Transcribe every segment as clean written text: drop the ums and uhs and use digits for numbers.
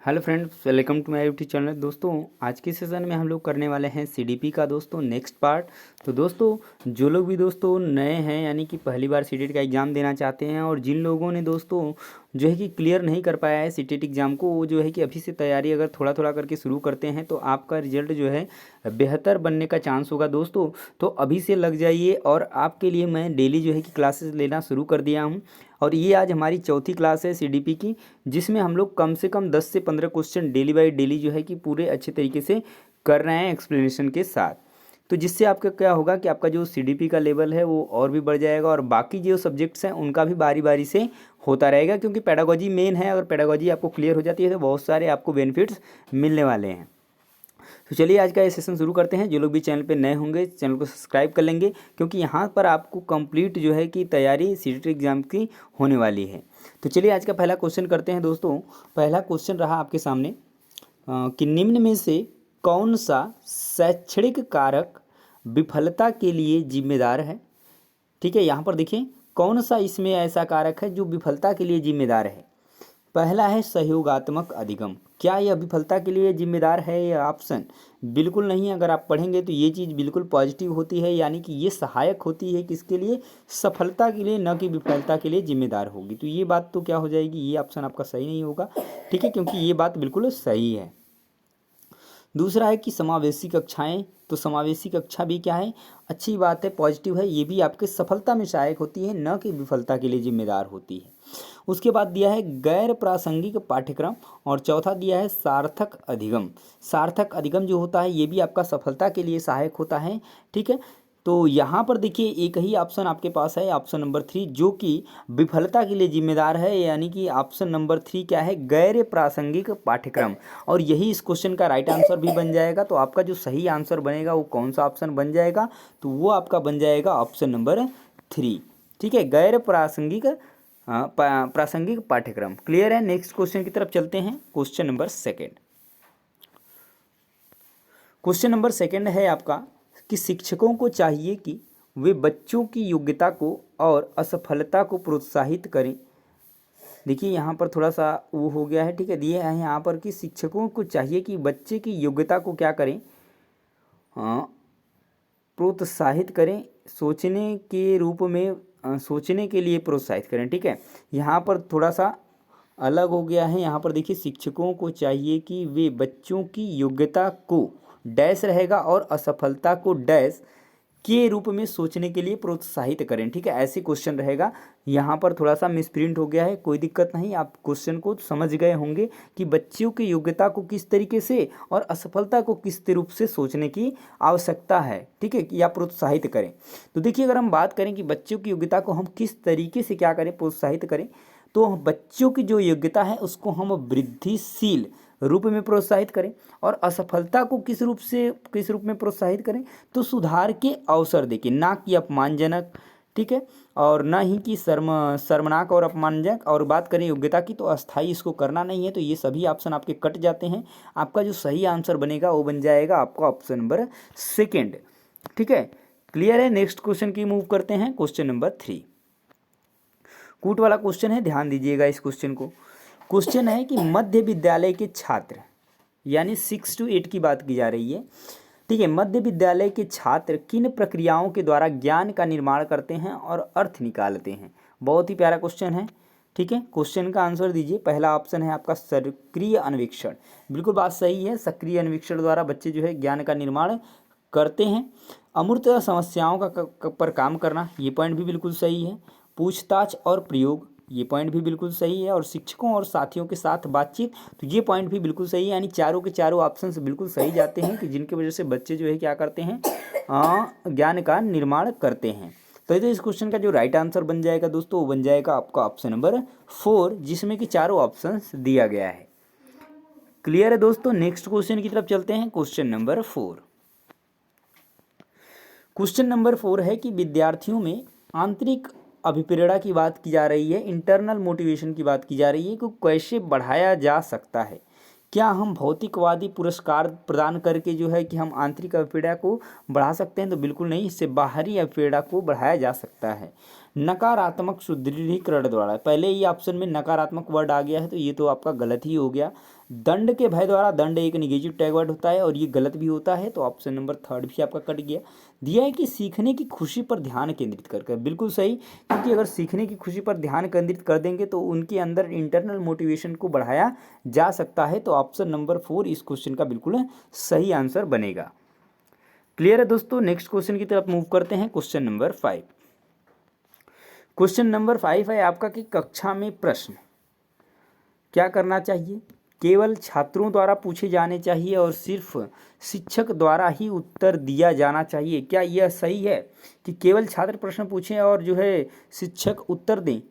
Hello friends, welcome to my YouTube channel. दोस्तों आज के सेशन में हम लोग करने वाले हैं सीडीपी का दोस्तों नेक्स्ट पार्ट। तो दोस्तों जो लोग भी दोस्तों नए हैं यानी कि पहली बार सीटेट का एग्ज़ाम देना चाहते हैं और जिन लोगों ने दोस्तों जो है कि क्लियर नहीं कर पाया है सीटेट एग्ज़ाम को, वो जो है कि अभी से तैयारी अगर थोड़ा थोड़ा करके शुरू करते हैं तो आपका रिजल्ट जो है बेहतर बनने का चांस होगा दोस्तों। तो अभी से लग जाइए और आपके लिए मैं डेली जो है कि क्लासेस लेना शुरू कर दिया हूँ। और ये आज हमारी चौथी क्लास है सीडीपी की, जिसमें हम लोग कम से कम 10 से 15 क्वेश्चन डेली बाय डेली जो है कि पूरे अच्छे तरीके से कर रहे हैं एक्सप्लेनेशन के साथ। तो जिससे आपका क्या होगा कि आपका जो सीडीपी का लेवल है वो और भी बढ़ जाएगा और बाकी जो सब्जेक्ट्स हैं उनका भी बारी बारी से होता रहेगा, क्योंकि पेडागोजी मेन है। अगर पेडागोजी आपको क्लियर हो जाती है तो बहुत सारे आपको बेनिफिट्स मिलने वाले हैं। तो चलिए आज का ये सेशन शुरू करते हैं। जो लोग भी चैनल पे नए होंगे चैनल को सब्सक्राइब कर लेंगे, क्योंकि यहाँ पर आपको कंप्लीट जो है कि तैयारी सीटेट एग्ज़ाम की होने वाली है। तो चलिए आज का पहला क्वेश्चन करते हैं दोस्तों। पहला क्वेश्चन रहा आपके सामने कि निम्न में से कौन सा शैक्षणिक कारक विफलता के लिए जिम्मेदार है। ठीक है, यहाँ पर देखिए कौन सा इसमें ऐसा कारक है जो विफलता के लिए जिम्मेदार है। पहला है सहयोगात्मक अधिगम। क्या यह विफलता के लिए जिम्मेदार है? यह ऑप्शन बिल्कुल नहीं। अगर आप पढ़ेंगे तो ये चीज़ बिल्कुल पॉजिटिव होती है, यानी कि ये सहायक होती है किसके लिए? सफलता के लिए, न कि विफलता के लिए जिम्मेदार होगी। तो ये बात तो क्या हो जाएगी, ये ऑप्शन आपका सही नहीं होगा। ठीक है, क्योंकि ये बात बिल्कुल सही है। दूसरा है कि समावेशी कक्षाएं। तो समावेशी कक्षा भी क्या है, अच्छी बात है, पॉजिटिव है। ये भी आपके सफलता में सहायक होती है, न कि विफलता के लिए जिम्मेदार होती है। उसके बाद दिया है गैर प्रासंगिक पाठ्यक्रम और चौथा दिया है सार्थक अधिगम। सार्थक अधिगम जो होता है ये भी आपका सफलता के लिए सहायक होता है। ठीक है, तो यहाँ पर देखिए एक ही ऑप्शन आपके पास है, ऑप्शन नंबर 3, जो कि विफलता के लिए जिम्मेदार है। यानी कि ऑप्शन नंबर 3 क्या है, गैर प्रासंगिक पाठ्यक्रम। और यही इस क्वेश्चन का राइट आंसर भी बन जाएगा। तो आपका जो सही आंसर बनेगा वो कौन सा ऑप्शन बन जाएगा, तो वो आपका बन जाएगा ऑप्शन नंबर 3। ठीक है, गैर प्रासंगिक प्रासंगिक पाठ्यक्रम। क्लियर है। नेक्स्ट क्वेश्चन की तरफ चलते हैं। Question number second. Question number second है आपका कि शिक्षकों को चाहिए कि वे बच्चों की योग्यता को और असफलता को प्रोत्साहित करें। देखिए यहाँ पर थोड़ा सा वो हो गया है। ठीक है, दिए है यहाँ पर कि शिक्षकों को चाहिए कि बच्चे की योग्यता को क्या करें, प्रोत्साहित करें, सोचने के रूप में सोचने के लिए प्रोत्साहित करें। ठीक है, यहाँ पर थोड़ा सा अलग हो गया है। यहाँ पर देखिए शिक्षकों को चाहिए कि वे बच्चों की योग्यता को डैश रहेगा और असफलता को डैश के रूप में सोचने के लिए प्रोत्साहित करें। ठीक है, ऐसे क्वेश्चन रहेगा। यहाँ पर थोड़ा सा मिसप्रिंट हो गया है, कोई दिक्कत नहीं। आप क्वेश्चन को समझ गए होंगे कि बच्चों की योग्यता को किस तरीके से और असफलता को किस रूप से सोचने की आवश्यकता है। ठीक है, या प्रोत्साहित करें। तो देखिए अगर हम बात करें कि बच्चों की योग्यता को हम किस तरीके से क्या करें, प्रोत्साहित करें, तो बच्चों की जो योग्यता है उसको हम वृद्धिशील रूप में प्रोत्साहित करें और असफलता को किस रूप में प्रोत्साहित करें, तो सुधार के अवसर देके, ना कि अपमानजनक। ठीक है, और ना ही कि शर्मनाक और अपमानजनक। और बात करें योग्यता की तो अस्थाई इसको करना नहीं है। तो ये सभी ऑप्शन आपके कट जाते हैं। आपका जो सही आंसर बनेगा वो बन जाएगा आपका ऑप्शन नंबर सेकेंड। ठीक है, क्लियर है। नेक्स्ट क्वेश्चन की मूव करते हैं। क्वेश्चन नंबर 3 कूट वाला क्वेश्चन है, ध्यान दीजिएगा इस क्वेश्चन को। क्वेश्चन है कि मध्य विद्यालय के छात्र, यानी 6 to 8 की बात की जा रही है। ठीक है, मध्य विद्यालय के छात्र किन प्रक्रियाओं के द्वारा ज्ञान का निर्माण करते हैं और अर्थ निकालते हैं। बहुत ही प्यारा क्वेश्चन है। ठीक है, क्वेश्चन का आंसर दीजिए। पहला ऑप्शन है आपका सक्रिय अन्वेषण। बिल्कुल बात सही है, सक्रिय अन्वेषण द्वारा बच्चे जो है ज्ञान का निर्माण करते हैं। अमूर्त समस्याओं का पर काम करना, ये पॉइंट भी बिल्कुल सही है। पूछताछ और प्रयोग, ये पॉइंट भी बिल्कुल सही है। और शिक्षकों और साथियों के साथ बातचीत, तो ये पॉइंट भी बिल्कुल सही है। यानी चारों के चारों ऑप्शंस बिल्कुल सही जाते हैं कि जिनकी वजह से बच्चे जो है क्या करते हैं, ज्ञान का निर्माण करते हैं। तो इस क्वेश्चन का जो राइट आंसर बन जाएगा दोस्तों वो बन जाएगा आपका ऑप्शन नंबर 4, जिसमें कि चारों ऑप्शंस दिया गया है। क्लियर है दोस्तों। नेक्स्ट क्वेश्चन की तरफ चलते हैं। Question number 4। क्वेश्चन नंबर 4 है कि विद्यार्थियों में आंतरिक अभिप्रेरणा की बात की जा रही है, इंटरनल मोटिवेशन की बात की जा रही है कि कैसे बढ़ाया जा सकता है। क्या हम भौतिकवादी पुरस्कार प्रदान करके जो है कि हम आंतरिक अभिप्रेरणा को बढ़ा सकते हैं? तो बिल्कुल नहीं, इससे बाहरी अभिप्रेरणा को बढ़ाया जा सकता है। नकारात्मक सुदृढ़ीकरण द्वारा। पहले ही ऑप्शन में नकारात्मक वर्ड आ गया है तो ये तो आपका गलत ही हो गया। दंड के भय द्वारा, दंड एक निगेटिव टैग वर्ड होता है और ये गलत भी होता है, तो ऑप्शन नंबर थर्ड भी आपका कट गया। दिया है कि सीखने की खुशी पर ध्यान केंद्रित कर, बिल्कुल सही, क्योंकि अगर सीखने की खुशी पर ध्यान केंद्रित कर देंगे तो उनके अंदर इंटरनल मोटिवेशन को बढ़ाया जा सकता है, तो ऑप्शन नंबर 4 इस क्वेश्चन का बिल्कुल सही आंसर बनेगा। क्लियर है दोस्तों। नेक्स्ट क्वेश्चन की तरफ मूव करते हैं। Question number 5। क्वेश्चन नंबर 5 है आपका कि कक्षा में प्रश्न क्या करना चाहिए? केवल छात्रों द्वारा पूछे जाने चाहिए और सिर्फ शिक्षक द्वारा ही उत्तर दिया जाना चाहिए। क्या यह सही है कि केवल छात्र प्रश्न पूछें और जो है शिक्षक उत्तर दें,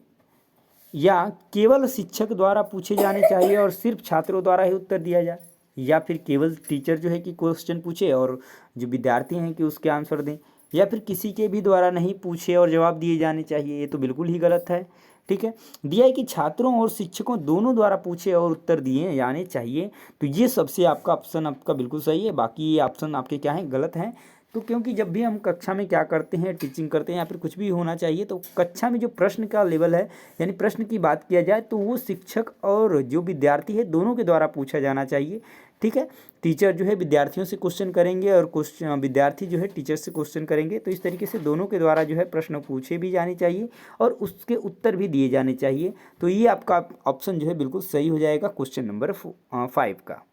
या केवल शिक्षक द्वारा पूछे जाने चाहिए और सिर्फ छात्रों द्वारा ही उत्तर दिया जाए, या फिर केवल टीचर जो है कि क्वेश्चन पूछे और जो विद्यार्थी हैं कि उसके आंसर दें, या फिर किसी के भी द्वारा नहीं पूछे और जवाब दिए जाने चाहिए? ये तो बिल्कुल ही गलत है। ठीक है, दिया है कि छात्रों और शिक्षकों दोनों द्वारा पूछे और उत्तर दिए जाने चाहिए, तो ये सबसे आपका ऑप्शन आपका बिल्कुल सही है। बाकी ये ऑप्शन आपके क्या हैं? गलत हैं। तो क्योंकि जब भी हम कक्षा में क्या करते हैं, टीचिंग करते हैं या फिर कुछ भी होना चाहिए, तो कक्षा में जो प्रश्न का लेवल है यानी प्रश्न की बात किया जाए तो वो शिक्षक और जो विद्यार्थी है दोनों के द्वारा पूछा जाना चाहिए। ठीक है, टीचर जो है विद्यार्थियों से क्वेश्चन करेंगे और क्वेश्चन विद्यार्थी जो है टीचर से क्वेश्चन करेंगे, तो इस तरीके से दोनों के द्वारा जो है प्रश्न पूछे भी जाने चाहिए और उसके उत्तर भी दिए जाने चाहिए। तो ये आपका ऑप्शन जो है बिल्कुल सही हो जाएगा क्वेश्चन नंबर 5 का।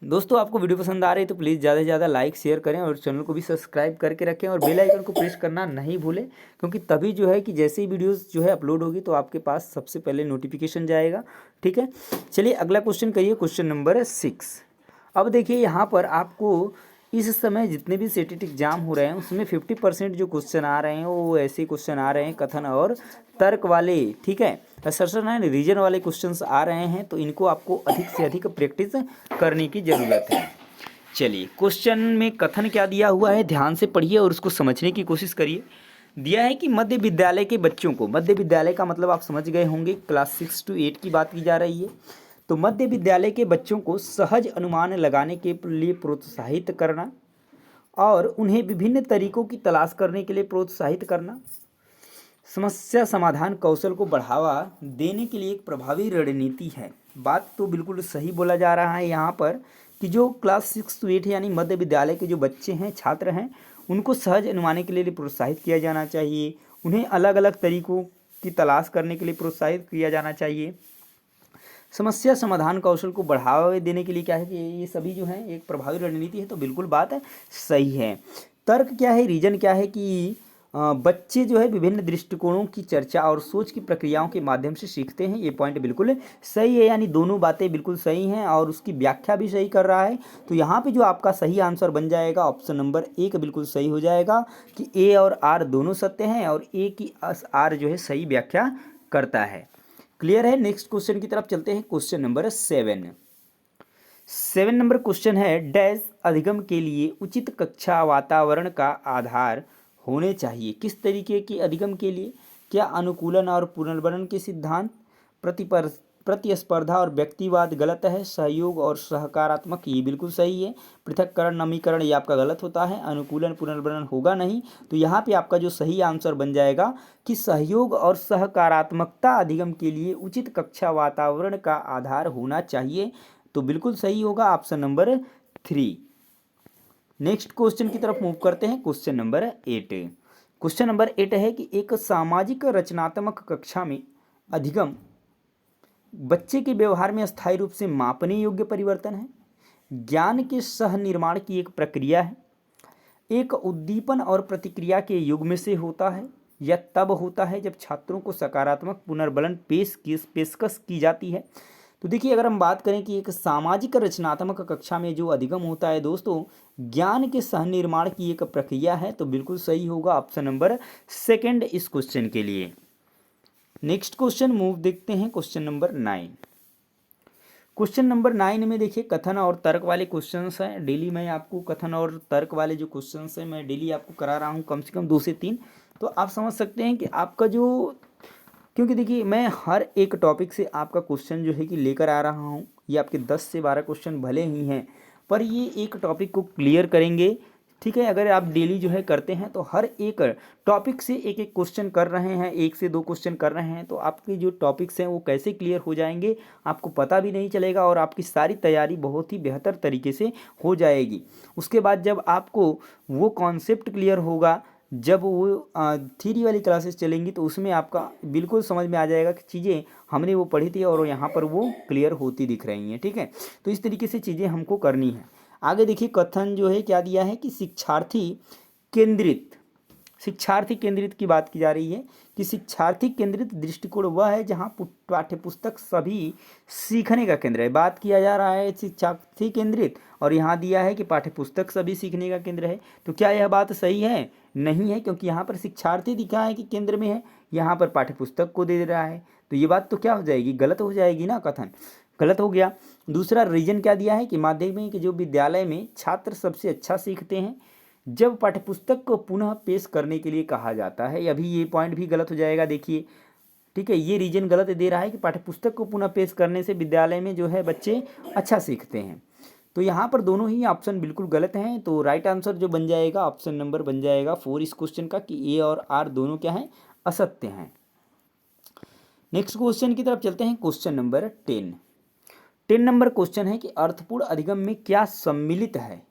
दोस्तों आपको वीडियो पसंद आ रही है तो प्लीज़ ज़्यादा से ज़्यादा लाइक शेयर करें और चैनल को भी सब्सक्राइब करके रखें और बेल आइकन को प्रेस करना नहीं भूलें, क्योंकि तभी जो है कि जैसे ही वीडियोस जो है अपलोड होगी तो आपके पास सबसे पहले नोटिफिकेशन जाएगा। ठीक है, चलिए अगला क्वेश्चन करिए, क्वेश्चन नंबर 6। अब देखिए यहाँ पर आपको इस समय जितने भी सेटेट एग्जाम हो रहे हैं उसमें 50% जो क्वेश्चन आ रहे हैं वो ऐसे क्वेश्चन आ रहे हैं कथन और तर्क वाले। ठीक है, असर्शन एंड रीजन वाले क्वेश्चंस आ रहे हैं, तो इनको आपको अधिक से अधिक प्रैक्टिस करने की ज़रूरत है। चलिए क्वेश्चन में कथन क्या दिया हुआ है ध्यान से पढ़िए और उसको समझने की कोशिश करिए। दिया है कि मध्य विद्यालय के बच्चों को, मध्य विद्यालय का मतलब आप समझ गए होंगे, क्लास 6 to 8 की बात की जा रही है, तो मध्य विद्यालय के बच्चों को सहज अनुमान लगाने के लिए प्रोत्साहित करना और उन्हें विभिन्न तरीकों की तलाश करने के लिए प्रोत्साहित करना, समस्या समाधान कौशल को बढ़ावा देने के लिए एक प्रभावी रणनीति है। बात तो बिल्कुल सही बोला जा रहा है यहाँ पर कि जो क्लास 6 to 8 यानी मध्य विद्यालय के जो बच्चे हैं, छात्र हैं, उनको सहज अनुमाने के लिए प्रोत्साहित किया जाना चाहिए, उन्हें अलग अलग तरीकों की तलाश करने के लिए प्रोत्साहित किया जाना चाहिए, समस्या समाधान कौशल को बढ़ावा देने के लिए क्या है कि ये सभी जो है एक प्रभावी रणनीति है, तो बिल्कुल बात है सही है। तर्क क्या है, रीजन क्या है कि बच्चे जो है विभिन्न दृष्टिकोणों की चर्चा और सोच की प्रक्रियाओं के माध्यम से सीखते हैं, ये पॉइंट बिल्कुल सही है, यानी दोनों बातें बिल्कुल सही हैं और उसकी व्याख्या भी सही कर रहा है। तो यहाँ पे जो आपका सही आंसर बन जाएगा ऑप्शन नंबर 1 बिल्कुल सही हो जाएगा कि ए और आर दोनों सत्य हैं और ए की आर जो है सही व्याख्या करता है। क्लियर है। नेक्स्ट क्वेश्चन की तरफ चलते हैं, क्वेश्चन नंबर 7 नंबर क्वेश्चन है, डैश अधिगम के लिए उचित कक्षा वातावरण का आधार होने चाहिए। किस तरीके के अधिगम के लिए? क्या अनुकूलन और पुनर्वनन के सिद्धांत, प्रतिस्पर्धा और व्यक्तिवाद गलत है, सहयोग और सहकारात्मक ये बिल्कुल सही है, पृथक्करण नमीकरण ये आपका गलत होता है, अनुकूलन पुनर्वनन होगा नहीं, तो यहाँ पे आपका जो सही आंसर बन जाएगा कि सहयोग और सहकारात्मकता अधिगम के लिए उचित कक्षा वातावरण का आधार होना चाहिए, तो बिल्कुल सही होगा ऑप्शन नंबर 3। नेक्स्ट क्वेश्चन की तरफ मूव करते हैं, क्वेश्चन नंबर 8। क्वेश्चन नंबर 8 है कि एक सामाजिक रचनात्मक कक्षा में अधिगम बच्चे के व्यवहार में अस्थायी रूप से मापने योग्य परिवर्तन है, ज्ञान के सह निर्माण की एक प्रक्रिया है, एक उद्दीपन और प्रतिक्रिया के युग में से होता है, या तब होता है जब छात्रों को सकारात्मक पुनर्बलन पेशकश की जाती है। तो देखिए अगर हम बात करें कि एक सामाजिक रचनात्मक कक्षा में जो अधिगम होता है दोस्तों, ज्ञान के सह निर्माण की एक प्रक्रिया है, तो बिल्कुल सही होगा ऑप्शन नंबर 2 इस क्वेश्चन के लिए। नेक्स्ट क्वेश्चन मूव देखते हैं, क्वेश्चन नंबर 9। क्वेश्चन नंबर 9 में देखिए कथन और तर्क वाले क्वेश्चंस हैं। डेली मैं आपको कथन और तर्क वाले जो क्वेश्चंस हैं मैं डेली आपको करा रहा हूँ कम से कम 2 से 3, तो आप समझ सकते हैं कि आपका जो, क्योंकि देखिए मैं हर एक टॉपिक से आपका क्वेश्चन जो है कि लेकर आ रहा हूँ, ये आपके 10 से 12 क्वेश्चन भले ही हैं पर ये एक टॉपिक को क्लियर करेंगे, ठीक है। अगर आप डेली जो है करते हैं तो हर एक टॉपिक से एक एक क्वेश्चन कर रहे हैं, 1 से 2 क्वेश्चन कर रहे हैं, तो आपके जो टॉपिक्स हैं वो कैसे क्लियर हो जाएंगे आपको पता भी नहीं चलेगा और आपकी सारी तैयारी बहुत ही बेहतर तरीके से हो जाएगी। उसके बाद जब आपको वो कॉन्सेप्ट क्लियर होगा, जब वो थ्योरी वाली क्लासेस चलेंगी तो उसमें आपका बिल्कुल समझ में आ जाएगा कि चीज़ें हमने वो पढ़ी थी और यहाँ पर वो क्लियर होती दिख रही हैं। ठीक है, तो इस तरीके से चीज़ें हमको करनी है। आगे देखिए कथन जो है क्या दिया है कि शिक्षार्थी केंद्रित की बात की जा रही है कि शिक्षार्थी केंद्रित दृष्टिकोण वह है जहाँ पाठ्यपुस्तक सभी सीखने का केंद्र है। बात किया जा रहा है शिक्षार्थी केंद्रित और यहाँ दिया है कि पाठ्यपुस्तक सभी सीखने का केंद्र है। तो क्या यह बात सही है? नहीं है, क्योंकि यहाँ पर शिक्षार्थी दिखा है कि केंद्र में है, यहाँ पर पाठ्यपुस्तक को दे रहा है, तो ये बात तो क्या हो जाएगी, गलत हो जाएगी ना, कथन गलत हो गया। दूसरा रीजन क्या दिया है कि माध्यमिक जो विद्यालय में छात्र सबसे अच्छा सीखते हैं जब पाठ्यपुस्तक को पुनः पेश करने के लिए कहा जाता है। अभी ये पॉइंट भी गलत हो जाएगा, देखिए। ठीक है, ये रीजन गलत दे रहा है कि पाठ्यपुस्तक को पुनः पेश करने से विद्यालय में जो है बच्चे अच्छा सीखते हैं। तो यहाँ पर दोनों ही ऑप्शन बिल्कुल गलत हैं। तो राइट आंसर जो बन जाएगा ऑप्शन नंबर बन जाएगा 4 इस क्वेश्चन का, कि ए और आर दोनों क्या हैं, असत्य हैं। नेक्स्ट क्वेश्चन की तरफ चलते हैं। क्वेश्चन नंबर 10 नंबर क्वेश्चन है कि अर्थपूर्ण अधिगम में क्या सम्मिलित है?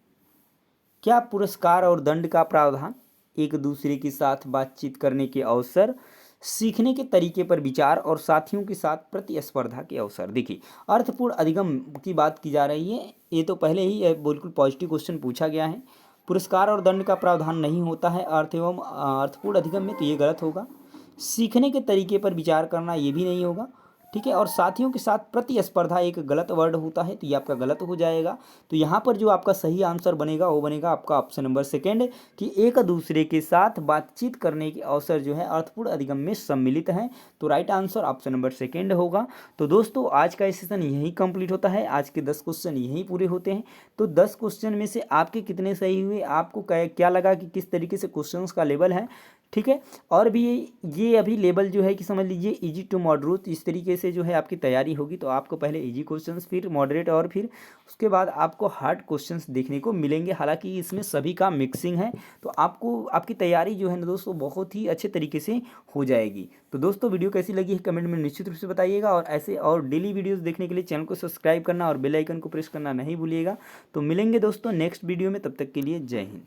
क्या पुरस्कार और दंड का प्रावधान, एक दूसरे के साथ बातचीत करने के अवसर, सीखने के तरीके पर विचार और साथियों के साथ प्रतिस्पर्धा के अवसर। देखिए अर्थपूर्ण अधिगम की बात की जा रही है, ये तो पहले ही बिल्कुल पॉजिटिव क्वेश्चन पूछा गया है। पुरस्कार और दंड का प्रावधान नहीं होता है अर्थ एवं अर्थपूर्ण अधिगम में, तो ये गलत होगा। सीखने के तरीके पर विचार करना ये भी नहीं होगा। ठीक है, और साथियों के साथ प्रतिस्पर्धा एक गलत वर्ड होता है, तो ये आपका गलत हो जाएगा। तो यहाँ पर जो आपका सही आंसर बनेगा वो बनेगा आपका ऑप्शन नंबर सेकेंड, कि एक दूसरे के साथ बातचीत करने के अवसर जो है अर्थपूर्ण अधिगम में सम्मिलित हैं। तो right answer option number second होगा। तो दोस्तों आज का सेशन यही कंप्लीट होता है, आज के 10 क्वेश्चन यहीं पूरे होते हैं। तो 10 क्वेश्चन में से आपके कितने सही हुए, आपको क्या लगा कि किस तरीके से क्वेश्चन का लेवल है? ठीक है, और भी ये अभी लेवल जो है कि समझ लीजिए इजी टू मॉडरेट, इस तरीके से जो है आपकी तैयारी होगी। तो आपको पहले इजी क्वेश्चंस, फिर मॉडरेट, और फिर उसके बाद आपको हार्ड क्वेश्चंस देखने को मिलेंगे। हालांकि इसमें सभी का मिक्सिंग है, तो आपको आपकी तैयारी जो है ना दोस्तों बहुत ही अच्छे तरीके से हो जाएगी। तो दोस्तों वीडियो कैसी लगी है कमेंट में निश्चित रूप से बताइएगा, और ऐसे और डेली वीडियोज़ देखने के लिए चैनल को सब्सक्राइब करना और बेल आइकन को प्रेस करना नहीं भूलिएगा। तो मिलेंगे दोस्तों नेक्स्ट वीडियो में, तब तक के लिए जय हिंद।